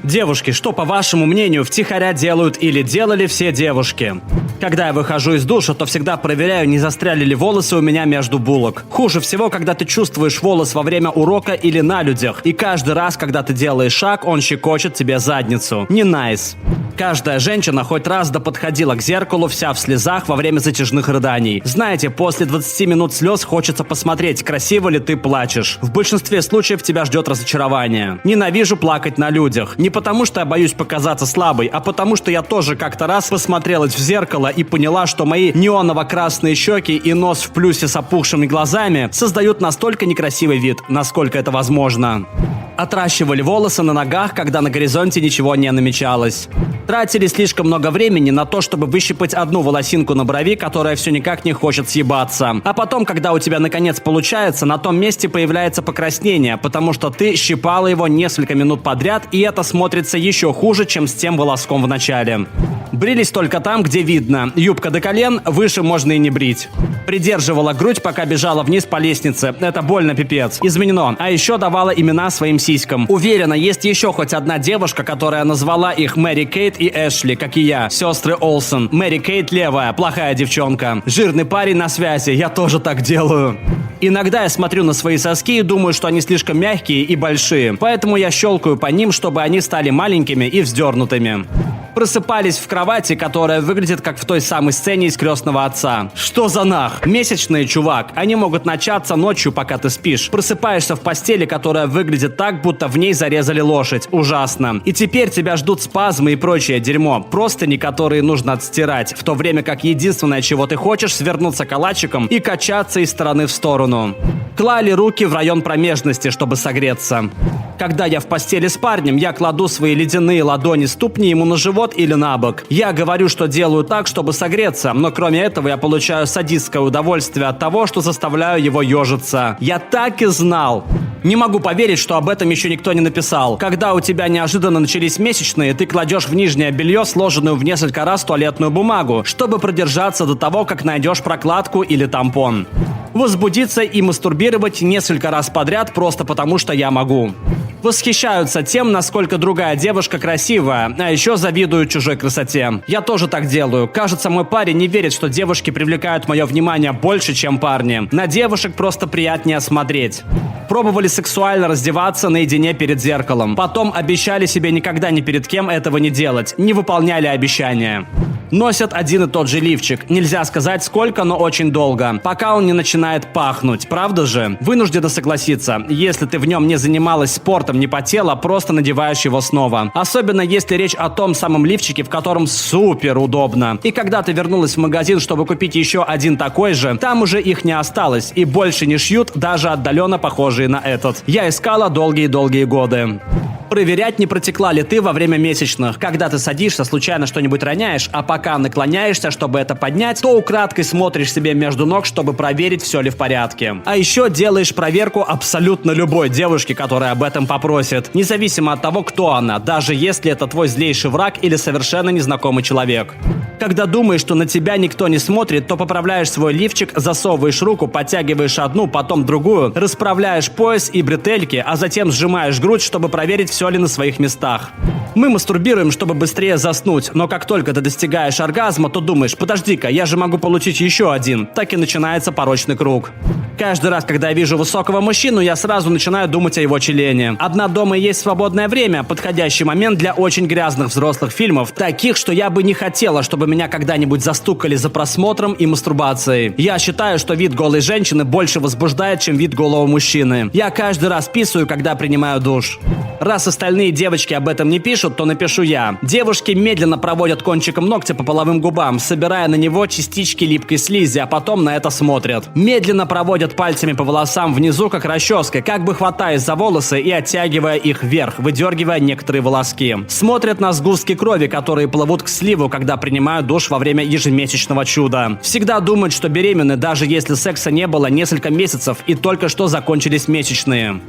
Девушки, что, по вашему мнению, втихаря делают или делали все девушки? Когда я выхожу из душа, то всегда проверяю, не застряли ли волосы у меня между булок. Хуже всего, когда ты чувствуешь волос во время урока или на людях, и каждый раз, когда ты делаешь шаг, он щекочет тебе задницу. Не найс. Каждая женщина хоть раз да подходила к зеркалу вся в слезах во время затяжных рыданий. Знаете, после 20 минут слез хочется посмотреть, красиво ли ты плачешь. В большинстве случаев тебя ждет разочарование. Ненавижу плакать на людях. Не потому, что я боюсь показаться слабой, а потому, что я тоже как-то раз посмотрелась в зеркало и поняла, что мои неоново-красные щеки и нос в плюсе с опухшими глазами создают настолько некрасивый вид, насколько это возможно. Отращивали волосы на ногах, когда на горизонте ничего не намечалось. Тратили слишком много времени на то, чтобы выщипать одну волосинку на брови, которая все никак не хочет съебаться. А потом, когда у тебя наконец получается, на том месте появляется покраснение, потому что ты щипала его несколько минут подряд, и это смотрится еще хуже, чем с тем волоском в начале. Брились только там, где видно. Юбка до колен, выше можно и не брить. Придерживала грудь, пока бежала вниз по лестнице. Это больно, пипец. Изменено. А еще давала имена своим сиськам. Уверена, есть еще хоть одна девушка, которая назвала их Мэри Кейт и Эшли, как и я. Сестры Олсен. Мэри Кейт левая, плохая девчонка. Жирный парень на связи, я тоже так делаю. Иногда я смотрю на свои соски и думаю, что они слишком мягкие и большие. Поэтому я щелкаю по ним, чтобы они стали маленькими и вздернутыми. Просыпались в кровати, которая выглядит как в той самой сцене из «Крестного отца». Что за нах? Месячные, чувак. Они могут начаться ночью, пока ты спишь. Просыпаешься в постели, которая выглядит так, будто в ней зарезали лошадь. Ужасно. И теперь тебя ждут спазмы и прочее дерьмо. Простыни, которые нужно отстирать. В то время как единственное, чего ты хочешь, свернуться калачиком и качаться из стороны в сторону. Клали руки в район промежности, чтобы согреться. Когда я в постели с парнем, я кладу свои ледяные ладони ступни ему на живот или на бок. Я говорю, что делаю так, чтобы согреться, но кроме этого я получаю садистское удовольствие от того, что заставляю его ежиться. Я так и знал. Не могу поверить, что об этом еще никто не написал. Когда у тебя неожиданно начались месячные, ты кладешь в нижнее белье сложенную в несколько раз туалетную бумагу, чтобы продержаться до того, как найдешь прокладку или тампон. Возбудиться и мастурбировать несколько раз подряд просто потому, что я могу. Восхищаются тем, насколько другая девушка красивая, а еще завидуют чужой красоте. Я тоже так делаю. Кажется, мой парень не верит, что девушки привлекают мое внимание больше, чем парни. На девушек просто приятнее смотреть. Пробовали сексуально раздеваться наедине перед зеркалом. Потом обещали себе никогда ни перед кем этого не делать. Не выполняли обещания. Носят один и тот же лифчик. Нельзя сказать сколько, но очень долго. Пока он не начинает пахнуть. Правда же? Вынуждена согласиться. Если ты в нем не занималась спортом, не потела, просто надеваешь его снова. Особенно если речь о том самом лифчике, в котором супер удобно. И когда ты вернулась в магазин, чтобы купить еще один такой же, там уже их не осталось. И больше не шьют, даже отдаленно похожие на этот. Я искала долгие-долгие годы. Проверять, не протекла ли ты во время месячных. Когда ты садишься, случайно что-нибудь роняешь, а пока наклоняешься, чтобы это поднять, то украдкой смотришь себе между ног, чтобы проверить, все ли в порядке. А еще делаешь проверку абсолютно любой девушке, которая об этом попросит. Независимо от того, кто она, даже если это твой злейший враг или совершенно незнакомый человек. Когда думаешь, что на тебя никто не смотрит, то поправляешь свой лифчик, засовываешь руку, подтягиваешь одну, потом другую, расправляешь пояс и бретельки, а затем сжимаешь грудь, чтобы проверить, все ли на своих местах. Мы мастурбируем, чтобы быстрее заснуть, но как только ты достигаешь оргазма, то думаешь: подожди-ка, я же могу получить еще один. Так и начинается порочный круг. Каждый раз, когда я вижу высокого мужчину, я сразу начинаю думать о его члене. Одна дома есть свободное время, подходящий момент для очень грязных взрослых фильмов, таких, что я бы не хотела, чтобы меня когда-нибудь застукали за просмотром и мастурбацией. Я считаю, что вид голой женщины больше возбуждает, чем вид голого мужчины. Я каждый раз писаю, когда принимаю душ. Раз остальные девочки об этом не пишут, то напишу я. Девушки медленно проводят кончиком ногтя по половым губам, собирая на него частички липкой слизи, а потом на это смотрят. Медленно проводят пальцами по волосам внизу, как расческой, как бы хватаясь за волосы и оттягивая их вверх, выдергивая некоторые волоски. Смотрят на сгустки крови, которые плывут к сливу, когда принимают душ во время ежемесячного чуда. Всегда думают, что беременны, даже если секса не было несколько месяцев и только что закончились месячные.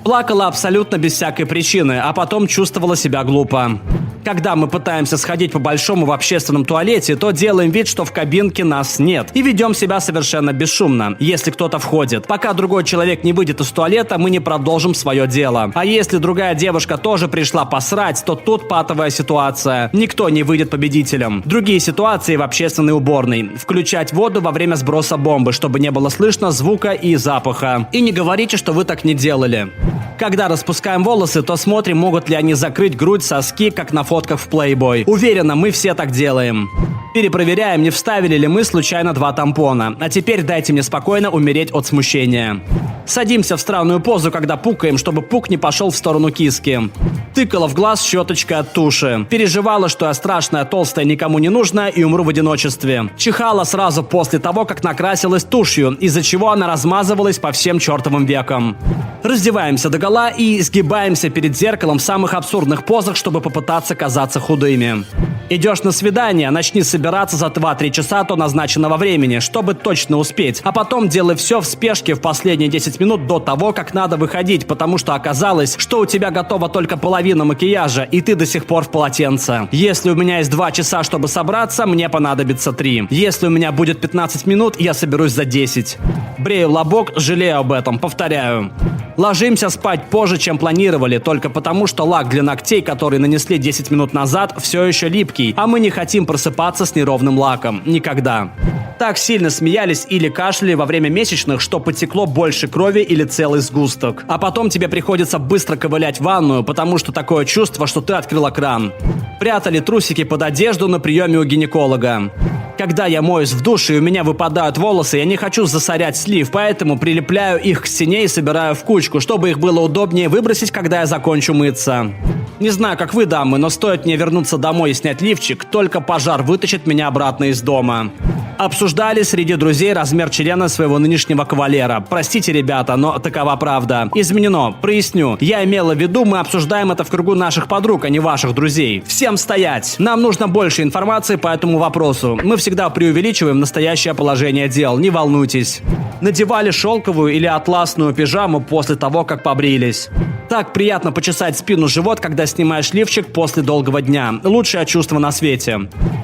Плакала абсолютно без всякой причины, а потом чувствовала себя глупо. Когда мы пытаемся сходить по-большому в общественном туалете, то делаем вид, что в кабинке нас нет, и ведем себя совершенно бесшумно, если кто-то входит. Пока другой человек не выйдет из туалета, мы не продолжим свое дело. А если другая девушка тоже пришла посрать, то тут патовая ситуация. Никто не выйдет победителем. Другие ситуации в общественной уборной. Включать воду во время сброса бомбы, чтобы не было слышно звука и запаха. И не говорите, что вы так не делали. Когда распускаем волосы, то смотрим, могут ли они закрыть грудь, соски, как на фотках в Playboy. Уверена, мы все так делаем. Перепроверяем, не вставили ли мы случайно 2 тампона. А теперь дайте мне спокойно умереть от смущения. Садимся в странную позу, когда пукаем, чтобы пук не пошел в сторону киски. Тыкала в глаз щеточкой от туши. Переживала, что я страшная, толстая, никому не нужная и умру в одиночестве. Чихала сразу после того, как накрасилась тушью, из-за чего она размазывалась по всем чертовым векам. Раздеваемся догола и сгибаемся перед зеркалом в самых абсурдных позах, чтобы попытаться казаться худыми. Идешь на свидание, начни собираться за 2-3 часа до назначенного времени, чтобы точно успеть, а потом делай все в спешке в последние 10 минут до того, как надо выходить, потому что оказалось, что у тебя готова только половина макияжа, и ты до сих пор в полотенце. Если у меня есть 2 часа, чтобы собраться, мне понадобится 3. Если у меня будет 15 минут, я соберусь за 10. Брею лобок, жалею об этом, повторяю. Ложимся спать позже, чем планировали, только потому, что лак для ногтей, который нанесли 10 минут назад, все еще липкий, а мы не хотим просыпаться с неровным лаком. Никогда. Так сильно смеялись или кашляли во время месячных, что потекло больше крови или целый сгусток. А потом тебе приходится быстро ковылять в ванную, потому что такое чувство, что ты открыла кран. Прятали трусики под одежду на приеме у гинеколога. Когда я моюсь в душе и у меня выпадают волосы, я не хочу засорять слив, поэтому прилепляю их к стене и собираю в кучку, чтобы их было удобнее выбросить, когда я закончу мыться. Не знаю, как вы, дамы, но стоит мне вернуться домой и снять лифчик, только пожар вытащит меня обратно из дома. Обсуждали среди друзей размер члена своего нынешнего кавалера. Простите, ребята, но такова правда. Изменено. Проясню. Я имела в виду, мы обсуждаем это в кругу наших подруг, а не ваших друзей. Всем стоять! Нам нужно больше информации по этому вопросу. Мы всегда преувеличиваем настоящее положение дел. Не волнуйтесь. Надевали шелковую или атласную пижаму после того, как побрились. Так приятно почесать спину-живот, когда снимаешь лифчик после долгого дня. Лучшее чувство на свете.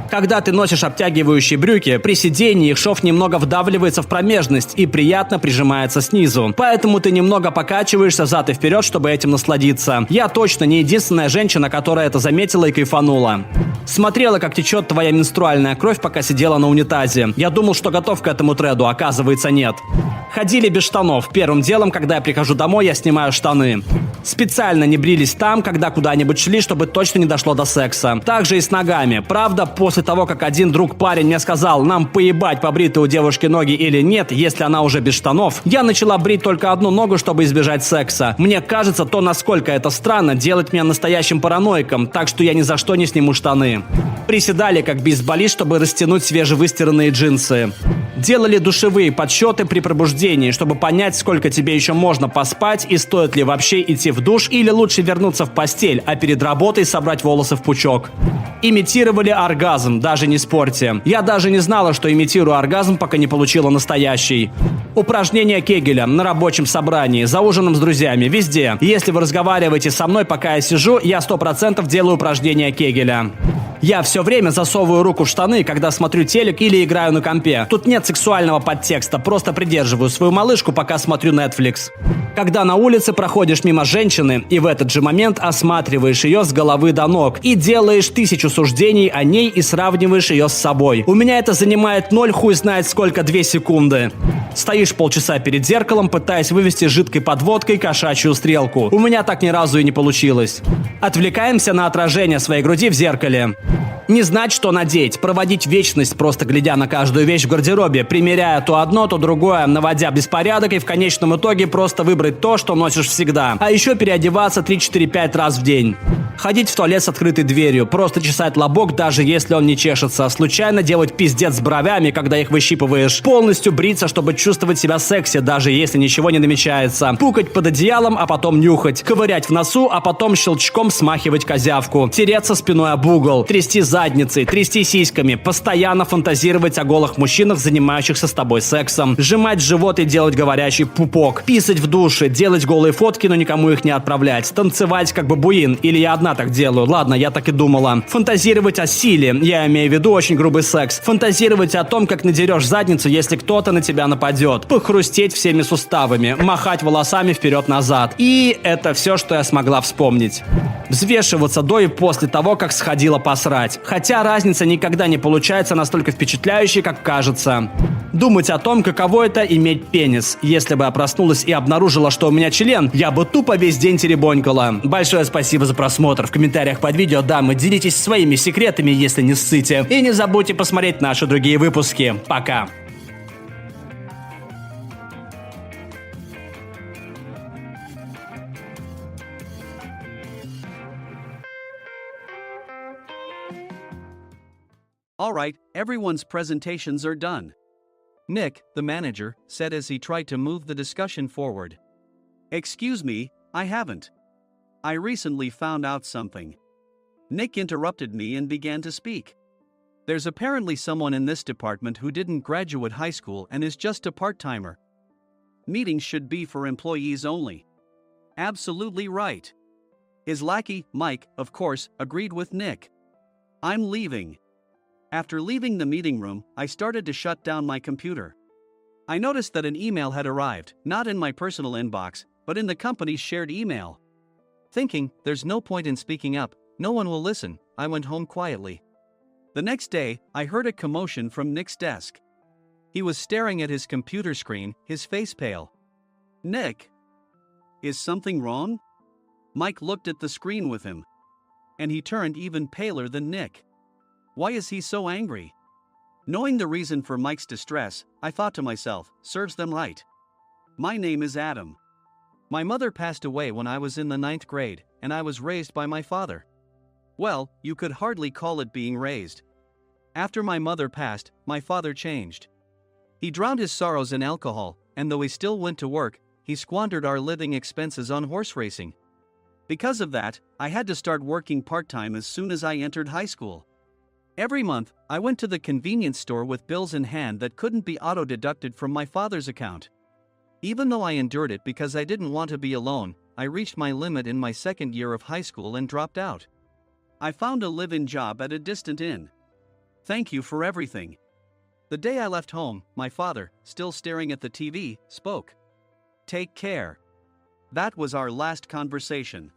Когда ты носишь обтягивающие брюки, при сидении их шов немного вдавливается в промежность и приятно прижимается снизу. Поэтому ты немного покачиваешься взад и вперед, чтобы этим насладиться. Я точно не единственная женщина, которая это заметила и кайфанула. Смотрела, как течет твоя менструальная кровь, пока сидела на унитазе. Я думал, что готов к этому треду, оказывается, нет. Ходили без штанов. Первым делом, когда я прихожу домой, я снимаю штаны. Специально не брились там, когда куда-нибудь шли, чтобы точно не дошло до секса. Также и с ногами. Правда, после того, как один друг-парень мне сказал, нам поебать, побриты у девушки ноги или нет, если она уже без штанов, я начала брить только одну ногу, чтобы избежать секса. Мне кажется, то, насколько это странно, делает меня настоящим параноиком, так что я ни за что не сниму штаны. Приседали как бейсболист, чтобы растянуть свежевыстиранные джинсы. Делали душевые подсчеты при пробуждении, чтобы понять, сколько тебе еще можно поспать и стоит ли вообще идти в душ или лучше вернуться в постель, а перед работой собрать волосы в пучок. Имитировали оргазм, даже не спорьте. Я даже не знала, что имитирую оргазм, пока не получила настоящий. Упражнения Кегеля на рабочем собрании, за ужином с друзьями, везде. Если вы разговариваете со мной, пока я сижу, я 100% делаю упражнения Кегеля. Я все время засовываю руку в штаны, когда смотрю телек или играю на компе. Тут нет сексуального подтекста, просто придерживаю свою малышку, пока смотрю Netflix. Когда на улице проходишь мимо женщины, и в этот же момент осматриваешь ее с головы до ног, и делаешь 1000 суждений о ней и сравниваешь ее с собой. У меня это занимает 0 хуй знает сколько 2 секунды. Стоишь полчаса перед зеркалом, пытаясь вывести жидкой подводкой кошачью стрелку. У меня так ни разу и не получилось. Отвлекаемся на отражение своей груди в зеркале. Не знать, что надеть, проводить вечность, просто глядя на каждую вещь в гардеробе, примеряя то одно, то другое, наводя беспорядок и в конечном итоге просто выбрать то, что носишь всегда. А еще переодеваться 3-4-5 раз в день. Ходить в туалет с открытой дверью, просто чесать лобок, даже если он не чешется, случайно делать пиздец с бровями, когда их выщипываешь, полностью бриться, чтобы чувствовать себя секси, даже если ничего не намечается, пукать под одеялом, а потом нюхать, ковырять в носу, а потом щелчком смахивать козявку, тереться спиной об угол, трясти задницей, трясти сиськами, постоянно фантазировать о голых мужчинах, занимающихся с тобой сексом, сжимать живот и делать говорящий пупок, писать в душе, делать голые фотки, но никому их не отправлять, танцевать как бабуин, или я одна я так делаю. Ладно, я так и думала. Фантазировать о силе. Я имею в виду очень грубый секс. Фантазировать о том, как надерешь задницу, если кто-то на тебя нападет. Похрустеть всеми суставами. Махать волосами вперед-назад. И это все, что я смогла вспомнить. Взвешиваться до и после того, как сходила посрать. Хотя разница никогда не получается настолько впечатляющей, как кажется. Думать о том, каково это иметь пенис. Если бы я проснулась и обнаружила, что у меня член, я бы тупо весь день теребонькала. Большое спасибо за просмотр. В комментариях под видео, дамы, делитесь своими секретами, если не ссыте. И не забудьте посмотреть наши другие выпуски. Пока. Alright, everyone's presentations are done. Nick, the manager, said as he tried to move the discussion forward. Excuse me, I haven't. I recently found out something. Nick interrupted me and began to speak. There's apparently someone in this department who didn't graduate high school and is just a part-timer. Meetings should be for employees only. Absolutely right. His lackey, Mike, of course, agreed with Nick. I'm leaving. After leaving the meeting room, I started to shut down my computer. I noticed that an email had arrived, not in my personal inbox, but in the company's shared email. Thinking, there's no point in speaking up, no one will listen, I went home quietly. The next day, I heard a commotion from Nick's desk. He was staring at his computer screen, his face pale. Nick? Is something wrong? Mike looked at the screen with him. And he turned even paler than Nick. Why is he so angry? Knowing the reason for Mike's distress, I thought to myself, serves them right. My name is Adam. My mother passed away when I was in the 9th grade, and I was raised by my father. Well, you could hardly call it being raised. After my mother passed, my father changed. He drowned his sorrows in alcohol, and though he still went to work, he squandered our living expenses on horse racing. Because of that, I had to start working part-time as soon as I entered high school. Every month, I went to the convenience store with bills in hand that couldn't be auto-deducted from my father's account. Even though I endured it because I didn't want to be alone, I reached my limit in my second year of high school and dropped out. I found a live-in job at a distant inn. Thank you for everything. The day I left home, my father, still staring at the TV, spoke. Take care. That was our last conversation.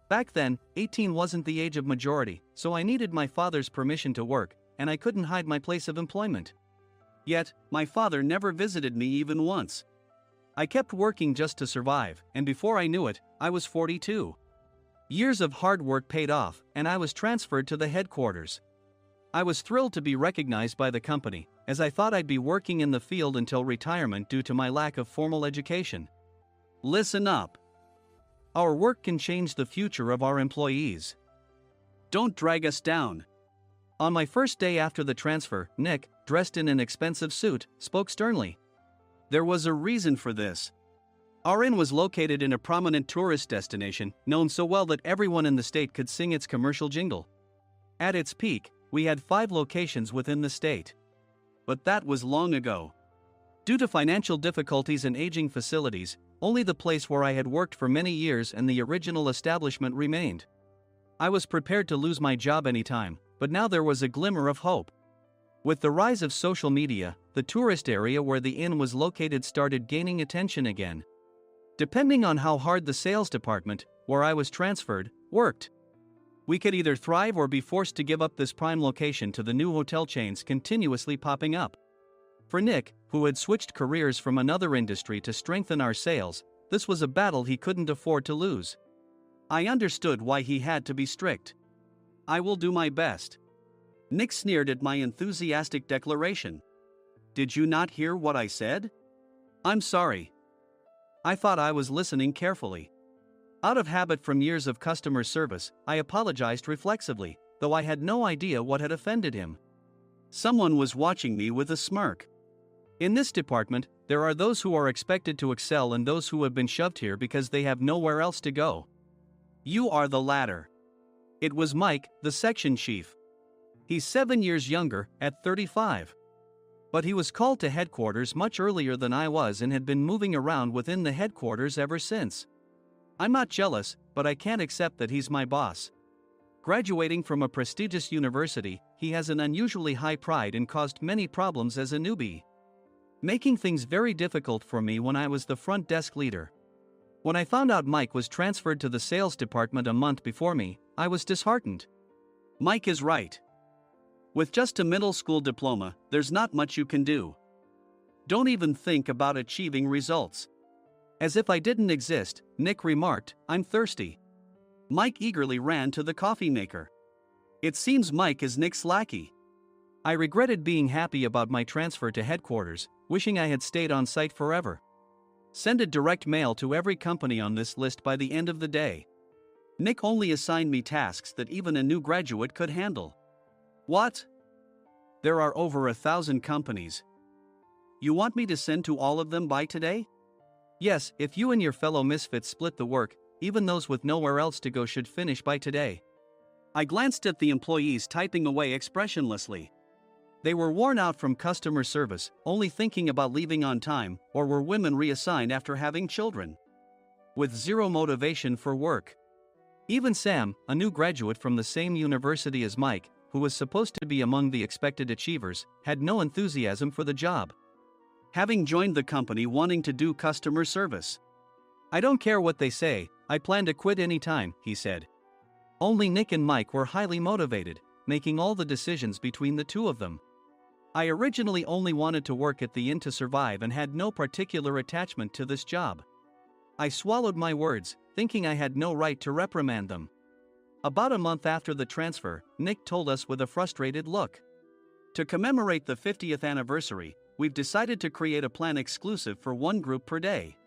Back then, 18 wasn't the age of majority, so I needed my father's permission to work, and I couldn't hide my place of employment. Yet, my father never visited me even once. I kept working just to survive, and before I knew it, I was 42. Years of hard work paid off, and I was transferred to the headquarters. I was thrilled to be recognized by the company, as I thought I'd be working in the field until retirement due to my lack of formal education. Listen up. Our work can change the future of our employees. Don't drag us down. On my first day after the transfer, Nick, dressed in an expensive suit, spoke sternly. There was a reason for this. Our inn was located in a prominent tourist destination, known so well that everyone in the state could sing its commercial jingle. At its peak, we had 5 locations within the state. But that was long ago. Due to financial difficulties and aging facilities, only the place where I had worked for many years and the original establishment remained. I was prepared to lose my job anytime, but now there was a glimmer of hope. With the rise of social media, the tourist area where the inn was located started gaining attention again. Depending on how hard the sales department, where I was transferred, worked, we could either thrive or be forced to give up this prime location to the new hotel chains continuously popping up. For Nick, who had switched careers from another industry to strengthen our sales, this was a battle he couldn't afford to lose. I understood why he had to be strict. I will do my best. Nick sneered at my enthusiastic declaration. Did you not hear what I said? I'm sorry. I thought I was listening carefully. Out of habit from years of customer service, I apologized reflexively, though I had no idea what had offended him. Someone was watching me with a smirk. In this department, there are those who are expected to excel and those who have been shoved here because they have nowhere else to go. You are the latter. It was Mike, the section chief. He's 7 years younger, at 35. But he was called to headquarters much earlier than I was and had been moving around within the headquarters ever since. I'm not jealous, but I can't accept that he's my boss. Graduating from a prestigious university, he has an unusually high pride and caused many problems as a newbie, making things very difficult for me when I was the front desk leader. When I found out Mike was transferred to the sales department a month before me, I was disheartened. Mike is right. With just a middle school diploma, there's not much you can do. Don't even think about achieving results. As if I didn't exist, Nick remarked, "I'm thirsty." Mike eagerly ran to the coffee maker. It seems Mike is Nick's lackey. I regretted being happy about my transfer to headquarters, wishing I had stayed on site forever. Send a direct mail to every company on this list by the end of the day. Nick only assigned me tasks that even a new graduate could handle. What? There are over 1,000 companies. You want me to send to all of them by today? Yes, if you and your fellow misfits split the work, even those with nowhere else to go should finish by today. I glanced at the employees typing away expressionlessly. They were worn out from customer service, only thinking about leaving on time, or were women reassigned after having children, with zero motivation for work. Even Sam, a new graduate from the same university as Mike, who was supposed to be among the expected achievers, had no enthusiasm for the job, having joined the company wanting to do customer service. "I don't care what they say, I plan to quit anytime," he said. Only Nick and Mike were highly motivated, making all the decisions between the two of them. I originally only wanted to work at the inn to survive and had no particular attachment to this job. I swallowed my words, thinking I had no right to reprimand them. About a month after the transfer, Nick told us with a frustrated look, "To commemorate the 50th anniversary, we've decided to create a plan exclusive for one group per day."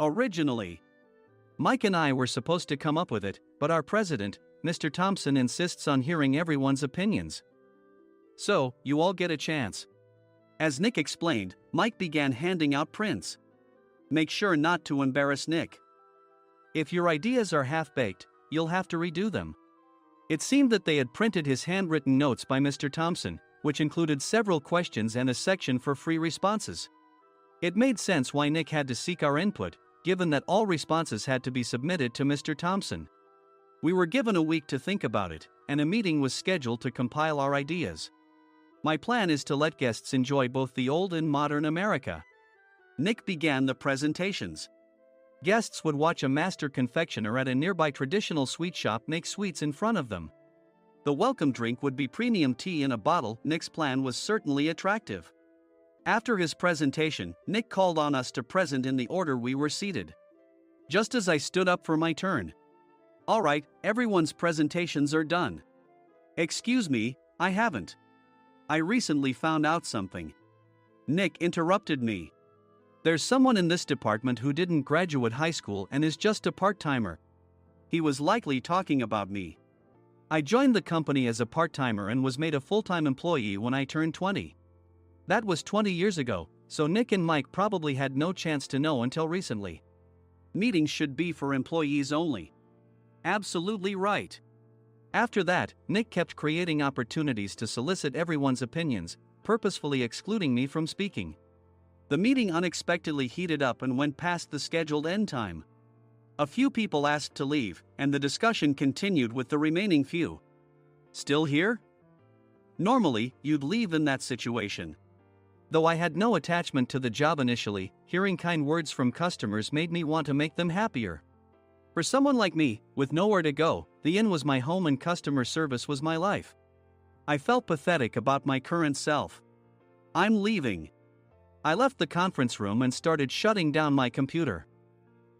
Originally, Mike and I were supposed to come up with it, but our president, Mr. Thompson, insists on hearing everyone's opinions. "So, you all get a chance." As Nick explained, Mike began handing out prints. "Make sure not to embarrass Nick. If your ideas are half-baked, you'll have to redo them." It seemed that they had printed his handwritten notes by Mr. Thompson, which included several questions and a section for free responses. It made sense why Nick had to seek our input, given that all responses had to be submitted to Mr. Thompson. We were given a week to think about it, and a meeting was scheduled to compile our ideas. My plan is to let guests enjoy both the old and modern America. Nick began the presentations. Guests would watch a master confectioner at a nearby traditional sweet shop make sweets in front of them. The welcome drink would be premium tea in a bottle. Nick's plan was certainly attractive. After his presentation, Nick called on us to present in the order we were seated. Just as I stood up for my turn. "All right, everyone's presentations are done." "Excuse me, I haven't. I recently found out something." Nick interrupted me. "There's someone in this department who didn't graduate high school and is just a part-timer." He was likely talking about me. I joined the company as a part-timer and was made a full-time employee when I turned 20. That was 20 years ago, so Nick and Mike probably had no chance to know until recently. Meetings should be for employees only. Absolutely right. After that, Nick kept creating opportunities to solicit everyone's opinions, purposefully excluding me from speaking. The meeting unexpectedly heated up and went past the scheduled end time. A few people asked to leave, and the discussion continued with the remaining few. "Still here?" Normally, you'd leave in that situation. Though I had no attachment to the job initially, hearing kind words from customers made me want to make them happier. For someone like me, with nowhere to go, the inn was my home and customer service was my life. I felt pathetic about my current self. "I'm leaving." I left the conference room and started shutting down my computer.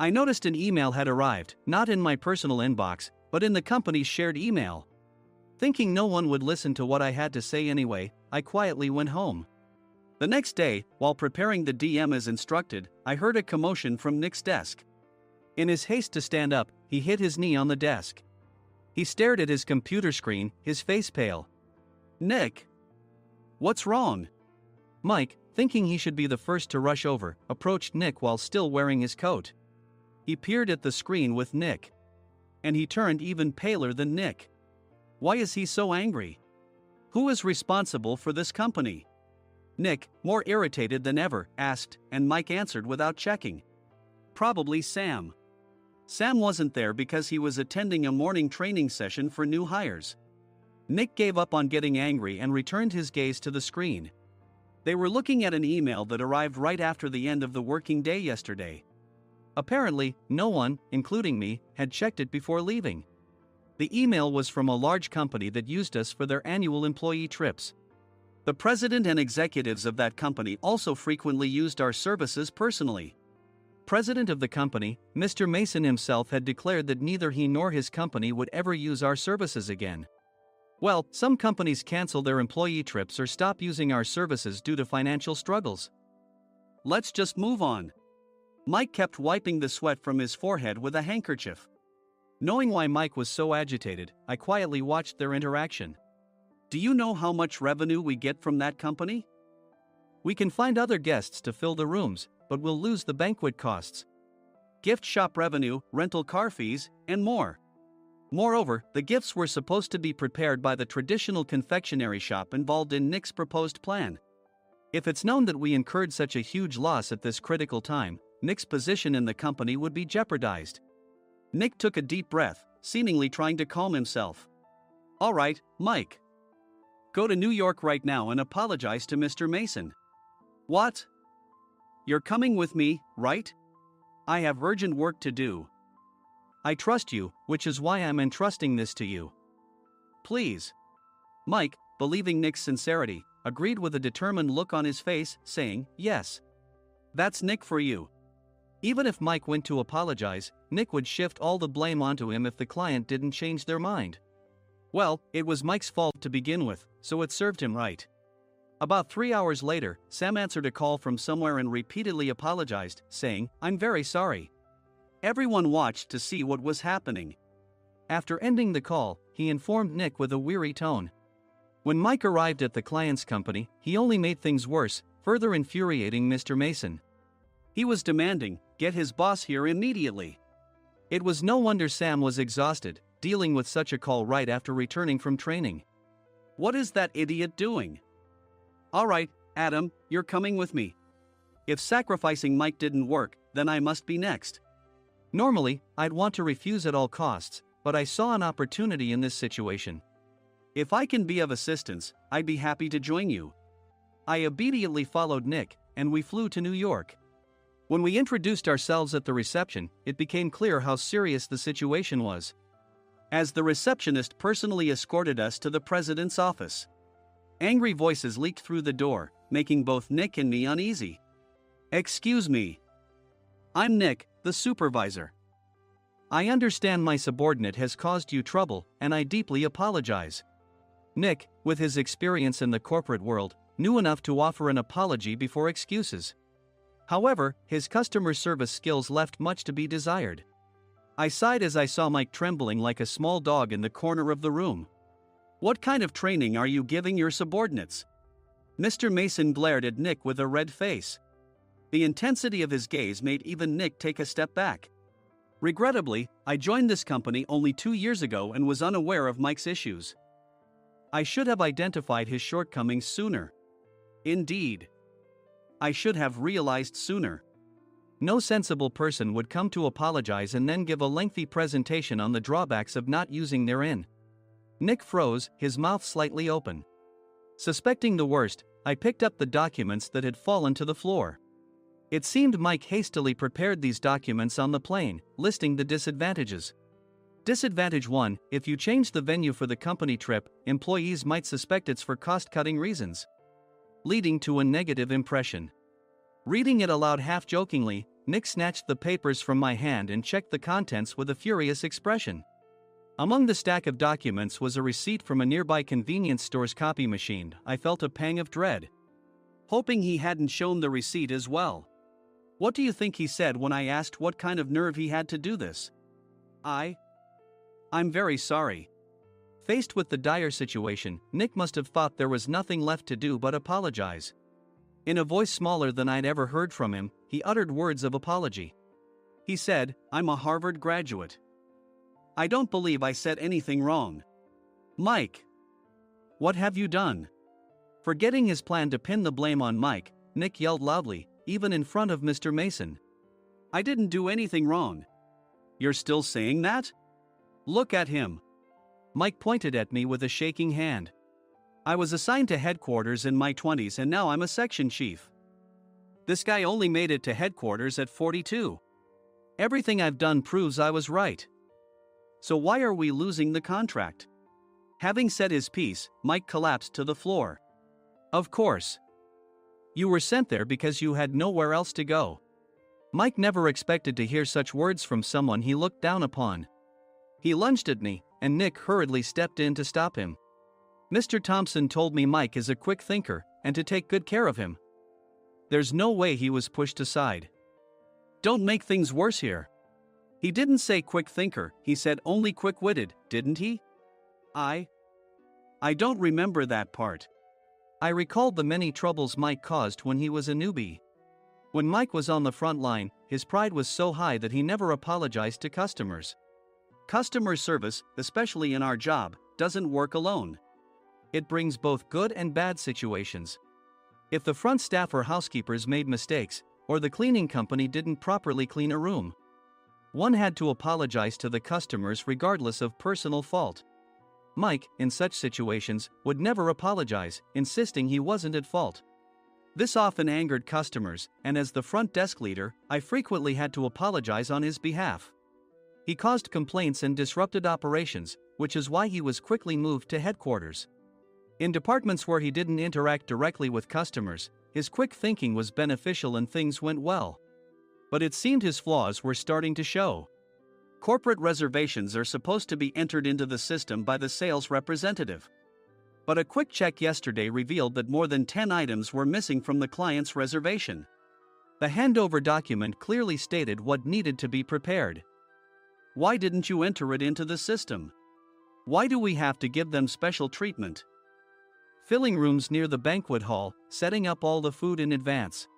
I noticed an email had arrived, not in my personal inbox, but in the company's shared email. Thinking no one would listen to what I had to say anyway, I quietly went home. The next day, while preparing the DM as instructed, I heard a commotion from Nick's desk. In his haste to stand up, he hit his knee on the desk. He stared at his computer screen, his face pale. "Nick, what's wrong?" Mike, thinking he should be the first to rush over, approached Nick while still wearing his coat. He peered at the screen with Nick. And he turned even paler than Nick. Why is he so angry? Who is responsible for this company? Nick, more irritated than ever, asked, and Mike answered without checking. "Probably Sam." Sam wasn't there because he was attending a morning training session for new hires. Nick gave up on getting angry and returned his gaze to the screen. They were looking at an email that arrived right after the end of the working day yesterday. Apparently, no one, including me, had checked it before leaving. The email was from a large company that used us for their annual employee trips. The president and executives of that company also frequently used our services personally. President of the company, Mr. Mason himself, had declared that neither he nor his company would ever use our services again. Well, some companies cancel their employee trips or stop using our services due to financial struggles. Let's just move on. Mike kept wiping the sweat from his forehead with a handkerchief. Knowing why Mike was so agitated, I quietly watched their interaction. Do you know how much revenue we get from that company? We can find other guests to fill the rooms, but we'll lose the banquet costs, gift shop revenue, rental car fees, and more. Moreover, the gifts were supposed to be prepared by the traditional confectionery shop involved in Nick's proposed plan. If it's known that we incurred such a huge loss at this critical time, Nick's position in the company would be jeopardized. Nick took a deep breath, seemingly trying to calm himself. All right, Mike. Go to New York right now and apologize to Mr. Mason. What? You're coming with me, right? I have urgent work to do. I trust you, which is why I'm entrusting this to you. Please. Mike, believing Nick's sincerity, agreed with a determined look on his face, saying, yes. That's Nick for you. Even if Mike went to apologize, Nick would shift all the blame onto him if the client didn't change their mind. Well, it was Mike's fault to begin with, so it served him right. About 3 hours later, Sam answered a call from somewhere and repeatedly apologized, saying, I'm very sorry. Everyone watched to see what was happening. After ending the call, he informed Nick with a weary tone. When Mike arrived at the client's company, he only made things worse, further infuriating Mr. Mason. He was demanding, get his boss here immediately. It was no wonder Sam was exhausted, dealing with such a call right after returning from training. What is that idiot doing? All right, Adam, you're coming with me. If sacrificing Mike didn't work, then I must be next. Normally, I'd want to refuse at all costs, but I saw an opportunity in this situation. If I can be of assistance, I'd be happy to join you. I obediently followed Nick, and we flew to New York. When we introduced ourselves at the reception, it became clear how serious the situation was, as the receptionist personally escorted us to the president's office. Angry voices leaked through the door, making both Nick and me uneasy. Excuse me. I'm Nick, the supervisor. I understand my subordinate has caused you trouble, and I deeply apologize. Nick, with his experience in the corporate world, knew enough to offer an apology before excuses. However, his customer service skills left much to be desired. I sighed as I saw Mike trembling like a small dog in the corner of the room. What kind of training are you giving your subordinates? Mr. Mason glared at Nick with a red face. The intensity of his gaze made even Nick take a step back. Regrettably, I joined this company only 2 years ago and was unaware of Mike's issues. I should have identified his shortcomings sooner. Indeed. I should have realized sooner. No sensible person would come to apologize and then give a lengthy presentation on the drawbacks of not using their in. Nick froze, his mouth slightly open. Suspecting the worst, I picked up the documents that had fallen to the floor. It seemed Mike hastily prepared these documents on the plane, listing the disadvantages. Disadvantage 1: if you change the venue for the company trip, employees might suspect it's for cost-cutting reasons, leading to a negative impression. Reading it aloud half-jokingly, Nick snatched the papers from my hand and checked the contents with a furious expression. Among the stack of documents was a receipt from a nearby convenience store's copy machine. I felt a pang of dread, hoping he hadn't shown the receipt as well. What do you think he said when I asked what kind of nerve he had to do this? I'm very sorry. Faced with the dire situation, Nick must have thought there was nothing left to do but apologize. In a voice smaller than I'd ever heard from him, he uttered words of apology. He said, I'm a Harvard graduate. I don't believe I said anything wrong. Mike, what have you done? Forgetting his plan to pin the blame on Mike, Nick yelled loudly, even in front of Mr. Mason. I didn't do anything wrong. You're still saying that? Look at him. Mike pointed at me with a shaking hand. I was assigned to headquarters in my 20s and now I'm a section chief. This guy only made it to headquarters at 42. Everything I've done proves I was right. So why are we losing the contract? Having said his piece, Mike collapsed to the floor. Of course. You were sent there because you had nowhere else to go. Mike never expected to hear such words from someone he looked down upon. He lunged at me, and Nick hurriedly stepped in to stop him. Mr. Thompson told me Mike is a quick thinker, and to take good care of him. There's no way he was pushed aside. Don't make things worse here. He didn't say quick thinker, he said only quick-witted, didn't he? I don't remember that part. I recalled the many troubles Mike caused when he was a newbie. When Mike was on the front line, his pride was so high that he never apologized to customers. Customer service, especially in our job, doesn't work alone. It brings both good and bad situations. If the front staff or housekeepers made mistakes, or the cleaning company didn't properly clean a room, one had to apologize to the customers regardless of personal fault. Mike, in such situations, would never apologize, insisting he wasn't at fault. This often angered customers, and as the front desk leader, I frequently had to apologize on his behalf. He caused complaints and disrupted operations, which is why he was quickly moved to headquarters. In departments where he didn't interact directly with customers, his quick thinking was beneficial and things went well. But it seemed his flaws were starting to show. Corporate reservations are supposed to be entered into the system by the sales representative. But a quick check yesterday revealed that more than 10 items were missing from the client's reservation. The handover document clearly stated what needed to be prepared. Why didn't you enter it into the system? Why do we have to give them special treatment? Filling rooms near the banquet hall, setting up all the food in advance.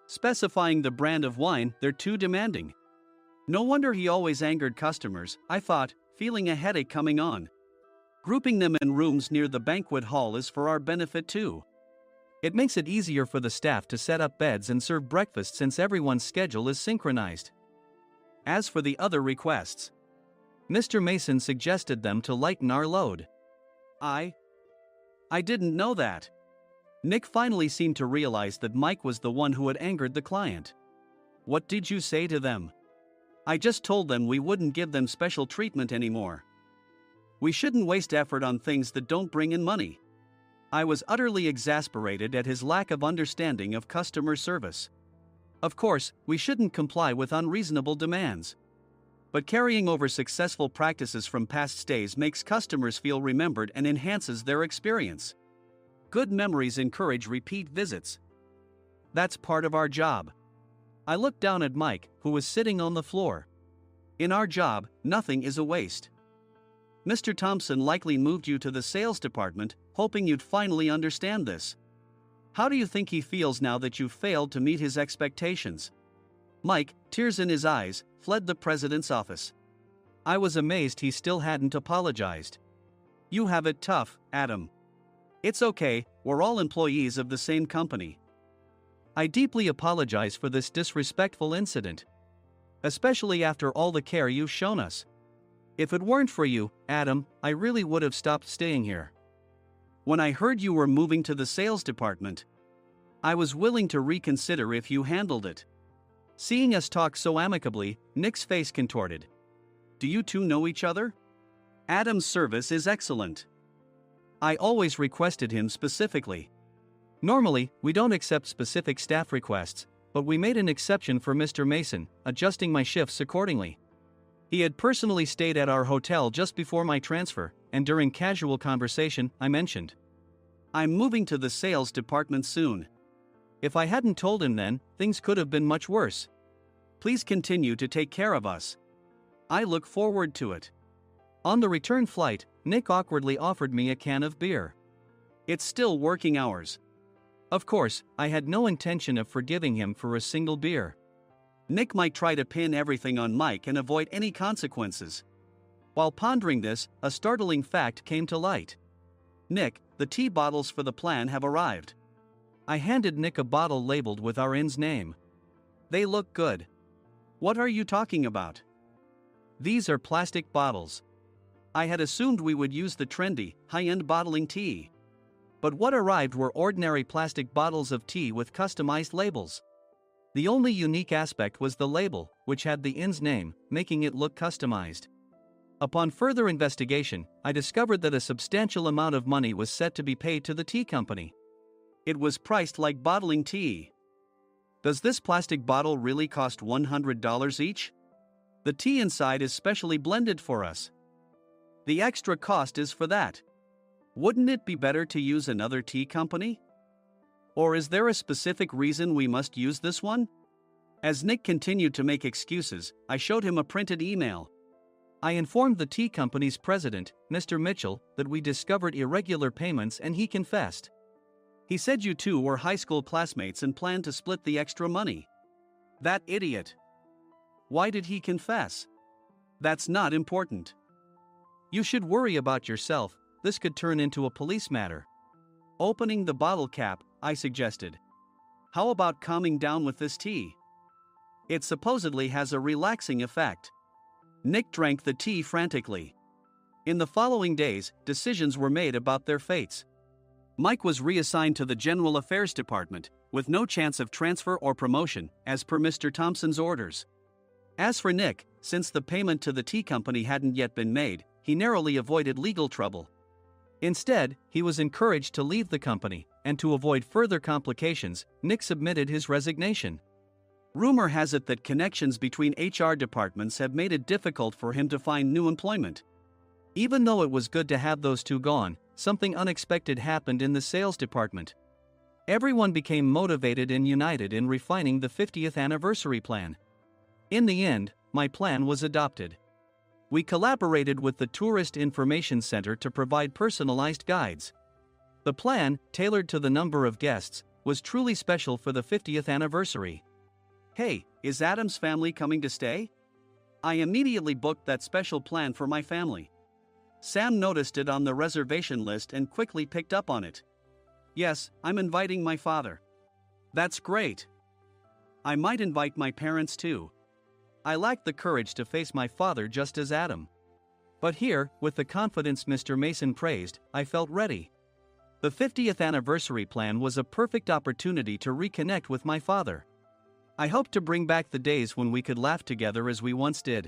Specifying the brand of wine, they're too demanding. No wonder he always angered customers, I thought, feeling a headache coming on. Grouping them in rooms near the banquet hall is for our benefit too. It makes it easier for the staff to set up beds and serve breakfast since everyone's schedule is synchronized. As for the other requests, Mr. Mason suggested them to lighten our load. I didn't know that. Nick finally seemed to realize that Mike was the one who had angered the client. What did you say to them? I just told them we wouldn't give them special treatment anymore. We shouldn't waste effort on things that don't bring in money. I was utterly exasperated at his lack of understanding of customer service. Of course, we shouldn't comply with unreasonable demands. But carrying over successful practices from past stays makes customers feel remembered and enhances their experience. Good memories encourage repeat visits. That's part of our job. I looked down at Mike, who was sitting on the floor. In our job, nothing is a waste. Mr. Thompson likely moved you to the sales department, hoping you'd finally understand this. How do you think he feels now that you failed to meet his expectations? Mike, tears in his eyes, fled the president's office. I was amazed he still hadn't apologized. You have it tough, Adam. It's okay, we're all employees of the same company. I deeply apologize for this disrespectful incident. Especially after all the care you've shown us. If it weren't for you, Adam, I really would have stopped staying here. When I heard you were moving to the sales department, I was willing to reconsider if you handled it. Seeing us talk so amicably, Nick's face contorted. Do you two know each other? Adam's service is excellent. I always requested him specifically. Normally, we don't accept specific staff requests, but we made an exception for Mr. Mason, adjusting my shifts accordingly. He had personally stayed at our hotel just before my transfer, and during casual conversation, I mentioned, I'm moving to the sales department soon. If I hadn't told him then, things could have been much worse. Please continue to take care of us. I look forward to it. On the return flight, Nick awkwardly offered me a can of beer. It's still working hours. Of course, I had no intention of forgiving him for a single beer. Nick might try to pin everything on Mike and avoid any consequences. While pondering this, a startling fact came to light. Nick, the tea bottles for the plan have arrived. I handed Nick a bottle labeled with our inn's name. They look good. What are you talking about? These are plastic bottles. I had assumed we would use the trendy, high-end bottling tea. But what arrived were ordinary plastic bottles of tea with customized labels. The only unique aspect was the label, which had the inn's name, making it look customized. Upon further investigation, I discovered that a substantial amount of money was set to be paid to the tea company. It was priced like bottling tea. Does this plastic bottle really cost $100 each? The tea inside is specially blended for us. The extra cost is for that. Wouldn't it be better to use another tea company? Or is there a specific reason we must use this one? As Nick continued to make excuses, I showed him a printed email. I informed the tea company's president, Mr. Mitchell, that we discovered irregular payments and he confessed. He said you two were high school classmates and planned to split the extra money. That idiot. Why did he confess? That's not important. You should worry about yourself, this could turn into a police matter. Opening the bottle cap, I suggested. How about calming down with this tea? It supposedly has a relaxing effect. Nick drank the tea frantically. In the following days, decisions were made about their fates. Mike was reassigned to the General Affairs Department, with no chance of transfer or promotion, as per Mr. Thompson's orders. As for Nick, since the payment to the tea company hadn't yet been made, he narrowly avoided legal trouble. Instead, he was encouraged to leave the company, and to avoid further complications, Nick submitted his resignation. Rumor has it that connections between HR departments have made it difficult for him to find new employment. Even though it was good to have those two gone, something unexpected happened in the sales department. Everyone became motivated and united in refining the 50th anniversary plan. In the end, my plan was adopted. We collaborated with the Tourist Information Center to provide personalized guides. The plan, tailored to the number of guests, was truly special for the 50th anniversary. Hey, is Adam's family coming to stay? I immediately booked that special plan for my family. Sam noticed it on the reservation list and quickly picked up on it. Yes, I'm inviting my father. That's great. I might invite my parents too. I lacked the courage to face my father just as Adam. But here, with the confidence Mr. Mason praised, I felt ready. The 50th anniversary plan was a perfect opportunity to reconnect with my father. I hoped to bring back the days when we could laugh together as we once did.